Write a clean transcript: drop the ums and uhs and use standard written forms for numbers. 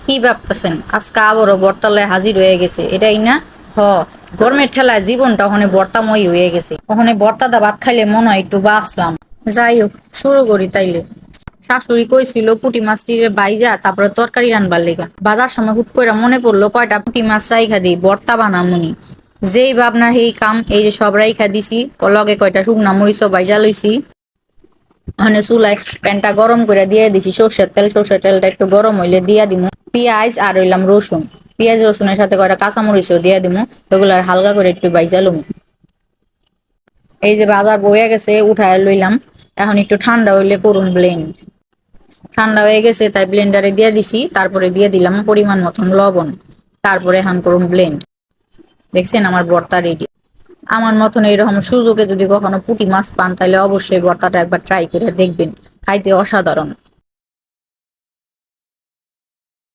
কি ভাবতেছেন আজকে আবারও বর্তালয় হাজির হয়ে গেছে এটাই না? হ, গরমের ঠেলায় জীবনটা ওখানে বর্তাময় হয়ে গেছে। ওখানে বর্তাদা ভাত খাইলে মনে হয় একটু বাঁচলাম। যাই হোক, শুরু করি তাইলে। শাশুড়ি কইছিল পুঁটি মাছটির বাইজা তারপরে তরকারি রানবার লেগা। বাজার সময় হুট করে মনে পড়লো কয়টা পুঁটি মাছ রাইখা দিই, ভর্তা বানামুনি। যেই ভাবনা সেই কাম, এই যে সব রাইখা দিছি, লগে কয়টা শুকনা মরিচও বাইজা লইছি। মানে চুলায় প্যানটা গরম করে দিয়ে দিছি সর্ষের তেলটা একটু গরম হইলে দিয়া দিমু পেঁয়াজ আর হইলাম রসুন। পেঁয়াজ রসুনের সাথে কয়টা কাঁচামরিচও দিয়ে দিমু। ওগুলো হালকা করে একটু বাইজা লমু। এই যে বাজার বয়ে গেছে, উঠায় লইলাম। এখন একটু ঠান্ডা হইলে করুন ব্লেন্ড। ঠান্ডা হয়ে গেছে তাই ব্লেন্ডারে দিয়ে দিছি, তারপরে দিয়ে দিলাম পরিমাণ মতন লবণ। তারপরে এখন করুন ব্লেন্ড। দেখছেন আমার ভর্তা রেডি। আমার মতন এইরকম সুযোগে যদি কখনো পুঁটি মাছ পান তাহলে অবশ্যই ভর্তাটা একবার ট্রাই করে দেখবেন, খাইতে অসাধারণ।